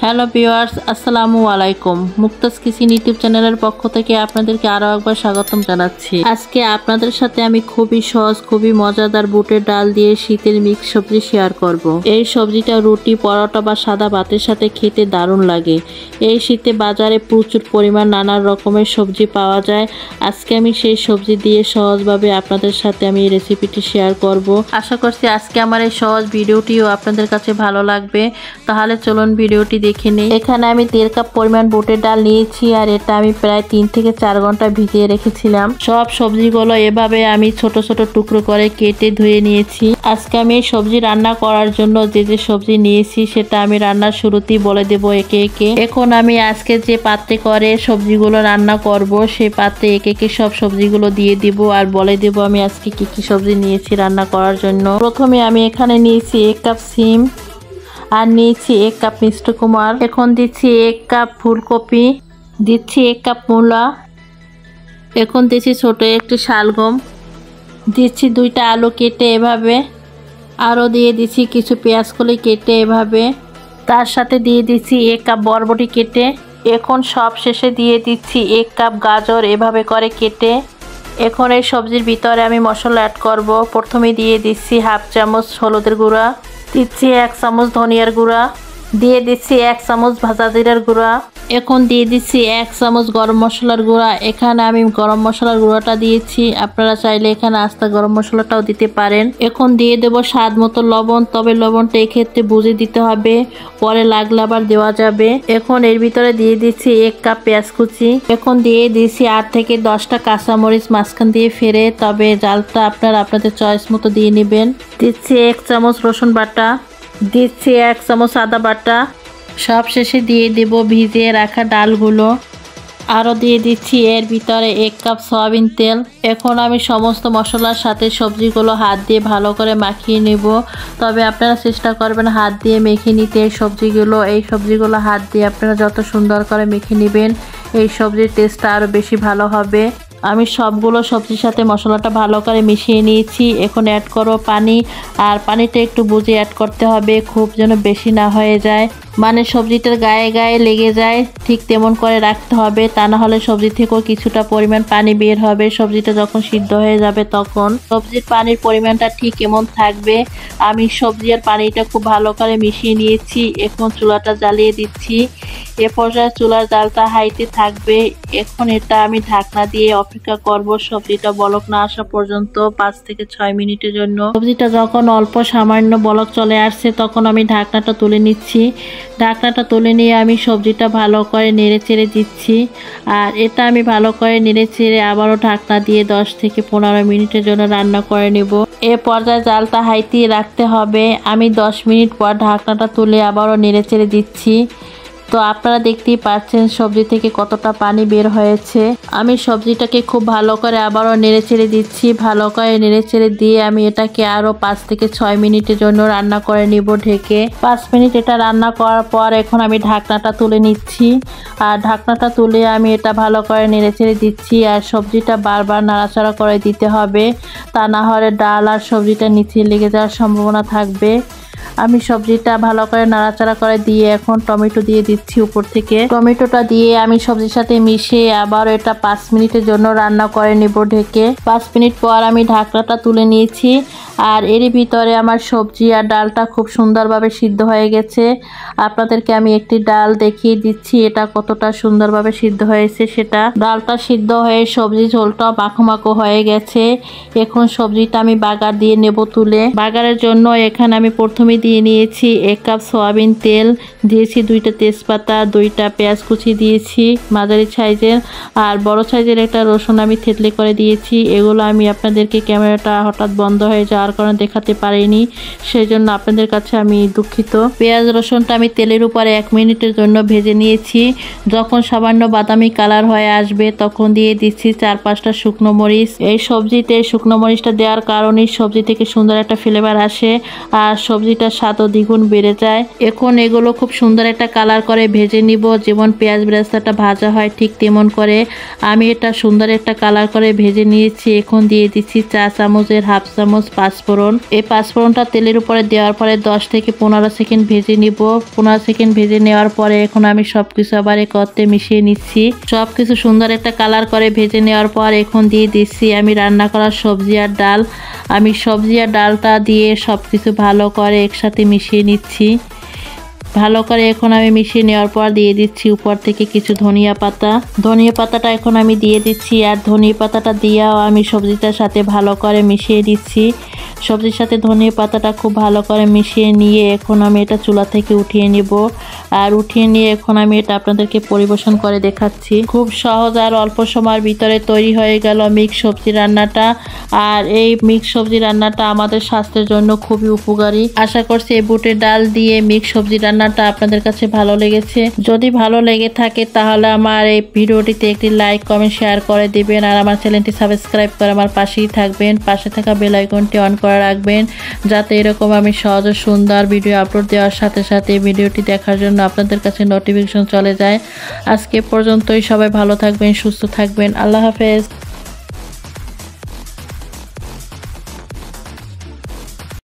Hello viewers, আসসালামু আলাইকুম। Mukta's kitchen YouTube চ্যানেলের পক্ষ থেকে আপনাদেরকে আরও একবার স্বাগতম জানাচ্ছি। আজকে আপনাদের সাথে আমি খুবই সহজ, খুবই মজাদার বুটের ডাল দিয়ে শীতের মিক্স সবজি শেয়ার করব। এই সবজিটা রুটি, পরোটা বা সাদা ভাতের সাথে খেতে দারুণ লাগে। এই শীতে বাজারে প্রচুর পরিমাণ নানা রকমের সবজি পাওয়া যায়। আজকে আমি সেই সবজি দিয়ে সহজভাবে আপনাদের সাথে আমি এই রেসিপিটি শেয়ার করব। আশা করছি আজকে আমার এই সহজ ভিডিওটিও আপনাদের কাছে ভালো লাগবে। তাহলে চলুন ভিডিওটি দেখে নিই। এখানে আমি 1.5 কাপ পরিমাণ বুটের ডাল নিয়েছি, আর এটা আমি প্রায় 3 থেকে 4 ঘন্টা ভিজিয়ে রেখেছিলাম। সব সবজিগুলো এভাবে আমি ছোট ছোট টুকরো করে কেটে ধুয়ে নিয়েছি। আজকে আমি এই সবজি রান্না করার জন্য যে যে সবজি নিয়েছি সেটা আমি রান্নার শুরুতেই বলে দেব একে একে। এখন আমি আজকে যে পাত্রে করে সবজিগুলো রান্না করব সেই পাত্রে একে একে সব সবজিগুলো দিয়ে দিব আর বলে দেব আমি আজকে কি কি সবজি নিয়েছি রান্না করার জন্য। প্রথমে আমি এখানে নিয়েছি 1 কাপ সিম, আর নিয়েছি 1 কাপ মিষ্টি কুমড়া। এখন দিচ্ছি 1 কাপ ফুলকপি, দিচ্ছি 1 কাপ মূলা, এখন দিচ্ছি ছোট একটি শালগম, দিচ্ছি 2টা আলু কেটে এভাবে, আরও দিয়ে দিচ্ছি কিছু পেঁয়াজ কলি কেটে এভাবে, তার সাথে দিয়ে দিচ্ছি 1 কাপ বরবটি কেটে। এখন সব শেষে দিয়ে দিচ্ছি 1 কাপ গাজর এভাবে করে কেটে। এখন এই সবজির ভিতরে আমি মশলা অ্যাড করব। প্রথমে দিয়ে দিচ্ছি 1/2 চামচ হলুদের গুঁড়া, দিচ্ছি 1 চামচ ধনিয়ার গুঁড়া, দিয়ে দিচ্ছি 1 চামচ ভাজা জিরার গুঁড়া, এখন দিয়ে দিচ্ছি 1 চামচ গরম মশলার গুঁড়া। এখানে আমি গরম মশলার গুঁড়াটা দিয়েছি, আপনারা চাইলে এখানে আস্তা গরম মশলাটাও দিতে পারেন। এখন দিয়ে দেব স্বাদ মতো লবণ, তবে লবণটা এক্ষেত্রে বুঝে দিতে হবে, পরে লাগলে আবার দেওয়া যাবে। এখন এর ভিতরে দিয়ে দিচ্ছি 1 কাপ পেঁয়াজ কুচি, এখন দিয়ে দিচ্ছি 8 থেকে 10টা কাঁচামরিচ মাঝখান দিয়ে ফেরে, তবে জালটা আপনারা আপনাদের চয়েস মতো দিয়ে নেবেন। দিচ্ছি 1 চামচ রসুন বাটা, দিচ্ছি 1 চামচ আদা বাটা, সব শেষে দিয়ে দেব ভিজিয়ে রাখা ডালগুলো, আরও দিয়ে দিচ্ছি এর ভিতরে 1 কাপ সয়াবিন তেল। এখন আমি সমস্ত মশলার সাথে সবজিগুলো হাত দিয়ে ভালো করে মাখিয়ে নেব, তবে আপনারা চেষ্টা করবেন হাত দিয়ে মেখে নিতে। এই সবজিগুলো হাত দিয়ে আপনারা যত সুন্দর করে মেখে নেবেন এই সবজির টেস্টটা আরও বেশি ভালো হবে। আমি সবগুলো সবজির সাথে মশলাটা ভালো করে মিশিয়ে নিয়েছি। এখন অ্যাড করব পানি, আর পানিটা একটু বুঝে অ্যাড করতে হবে, খুব যেন বেশি না হয়ে যায়, মানে সবজিটার গায়ে গায়ে লেগে যায় ঠিক তেমন করে রাখতে হবে, তা না হলে সবজি থেকেও কিছুটা পরিমাণ পানি বের হবে। সবজিটা যখন সিদ্ধ হয়ে যাবে তখন সবজির পানির পরিমাণটা ঠিক কেমন থাকবে। আমি সবজি আর পানিটা খুব ভালো করে মিশিয়ে নিয়েছি। এখন চুলাটা জ্বালিয়ে দিচ্ছি। এ পর্যায়ে চুলার জালটা হাইতে থাকবে। এখন এটা আমি ঢাকনা দিয়ে অপেক্ষা করব সবজিটা বলক না আসা পর্যন্ত, 5 থেকে 6 মিনিটের জন্য। সবজিটা যখন অল্প সামান্য বলক চলে আসছে তখন আমি ঢাকনাটা তুলে নিচ্ছি। ঢাকনাটা তুলে নিয়ে আমি সবজিটা ভালো করে নেড়ে চেড়ে দিচ্ছি, আর এটা আমি ভালো করে নেড়ে চেড়ে আবারও ঢাকনা দিয়ে 10 থেকে 15 মিনিটের জন্য রান্না করে নেব। এ পর্যায়ে জালটা হাইতে রাখতে হবে। আমি 10 মিনিট পর ঢাকনাটা তুলে আবারও নেড়ে চেড়ে দিচ্ছি। তো আপনারা দেখতেই পাচ্ছেন সবজি থেকে কতটা পানি বের হয়েছে। আমি সবজিটাকে খুব ভালো করে আবারও নেড়ে চেড়ে দিচ্ছি। ভালো করে নেড়ে চেড়ে দিয়ে আমি এটাকে আরও 5 থেকে 6 মিনিটের জন্য রান্না করে নিব ঢেকে। 5 মিনিট এটা রান্না করার পর এখন আমি ঢাকনাটা তুলে নিচ্ছি, আর ঢাকনাটা তুলে আমি এটা ভালো করে নেড়ে চেড়ে দিচ্ছি। আর সবজিটা বারবার নাড়াচাড়া করে দিতে হবে, তা না হলে ডাল আর সবজিটা নিচে লেগে যাওয়ার সম্ভাবনা থাকবে। আমি সবজিটা ভালো করে নাড়াচাড়া করে দিয়ে এখন টমেটো দিয়ে দিচ্ছি উপর থেকে। টমেটোটা দিয়ে আমি সবজির সাথে মিশিয়ে আবার এটা 5 মিনিটের জন্য রান্না করে নেব ঢেকে। 5 মিনিট পর আমি ঢাকনাটা তুলে নিয়েছি, আর এরই ভিতরে আমার সবজি আর ডালটা খুব সুন্দরভাবে সিদ্ধ হয়ে গেছে। আপনাদেরকে আমি একটি ডাল দেখিয়ে দিচ্ছি এটা কতটা সুন্দরভাবে সিদ্ধ হয়েছে সেটা। ডালটা সিদ্ধ হয়ে সবজি ঝোলটাও মাখো মাখো হয়ে গেছে। এখন সবজিটা আমি বাগার দিয়ে নেব তুলে। বাগারের জন্য এখানে আমি প্রথমে দিয়ে নিয়েছি 1 কাপ সয়াবিন তেল, দিয়েছি 2টা তেজপাতা, 2টা পেঁয়াজ কুচি দিয়েছি মাঝারি সাইজের, আর বড় সাইজের একটা রসুন আমি থেতলে করে দিয়েছি। এগুলো আমি আপনাদেরকে ক্যামেরাটা হঠাৎ বন্ধ হয়ে যাওয়ার কারণে দেখাতে পারিনি, সেই জন্য আপনাদের কাছে আমি দুঃখিত। পেঁয়াজ রসুনটা আমি তেলের উপরে 1 মিনিটের জন্য ভেজে নিয়েছি। যখন সামান্য বাদামি কালার হয়ে আসবে তখন দিয়ে দিচ্ছি 4-5টা শুকনো মরিচ। এই সবজিতে শুকনো মরিচটা দেওয়ার কারণে সবজি থেকে সুন্দর একটা ফ্লেভার আসে, আর সবজিটার স্বাদও দ্বিগুণ বেড়ে যায়। এখন এগুলো খুব সুন্দর একটা কালার করে ভেজে নিব, যেমন পেঁয়াজ বেরেস্তাটা ভাজা হয় ঠিক তেমন করে আমি এটা সুন্দর একটা কালার করে ভেজে নিয়েছি। এখন দিয়ে দিচ্ছি 4 চামচের 1/2 চামচ 5 পাঁচফোড়ন। এই পাঁচফোড়নটা তেলের উপরে দেওয়ার পরে 10 থেকে 15 সেকেন্ড ভেজে নিব। 15 সেকেন্ড ভেজে নেওয়ার পরে এখন আমি সবকিছু আবার একত্রে মিশিয়ে নিচ্ছি। সবকিছু সুন্দর একটা কালার করে ভেজে নেওয়ার পর এখন দিয়ে দিচ্ছি আমি রান্না করা সবজি আর ডাল। আমি সবজি আর ডালটা দিয়ে সবকিছু ভালো করে একসাথে মিশিয়ে নিচ্ছি। ভালো করে এখন আমি মিশিয়ে নেওয়ার পর দিয়ে দিচ্ছি উপর থেকে কিছু ধনিয়া পাতা। ধনিয়া পাতাটা এখন আমি দিয়ে দিচ্ছি, আর ধনিয়া পাতাটা দিয়েও আমি সবজিটার সাথে ভালো করে মিশিয়ে দিচ্ছি। সবজির সাথে ধনিয়া পাতাটা খুব ভালো করে মিশিয়ে নিয়ে এখন আমি এটা চুলা থেকে উঠিয়ে নিব। আর উঠিয়ে নিয়ে এখন আমি এটা আপনাদেরকে পরিবেশন করে দেখাচ্ছি। খুব সহজ আর অল্প সময়ের ভিতরে তৈরি হয়ে গেল মিক্স সবজি রান্নাটা। আর এই মিক্স সবজি রান্নাটা আমাদের স্বাস্থ্যের জন্য খুবই উপকারী। আশা করছি এই বুটের ডাল দিয়ে মিক্স সবজি রান্নাটা আপনাদের কাছে ভালো লেগেছে। যদি ভালো লেগে থাকে তাহলে আমার এই ভিডিওটিতে একটি লাইক কমেন্ট শেয়ার করে দিবেন, আর আমার চ্যানেলটি সাবস্ক্রাইব করে আমার পাশেই থাকবেন। পাশে থাকা বেল আইকনটি অন করে রাখবেন, যাতে এরকম আমি সহজ ও সুন্দর ভিডিও আপলোড দেওয়ার সাথে সাথে ভিডিওটি দেখার জন্য আপনাদের কাছে নোটিফিকেশন চলে যায়। আজকে পর্যন্তই, সবাই ভালো থাকবেন, সুস্থ থাকবেন। আল্লাহ হাফেজ।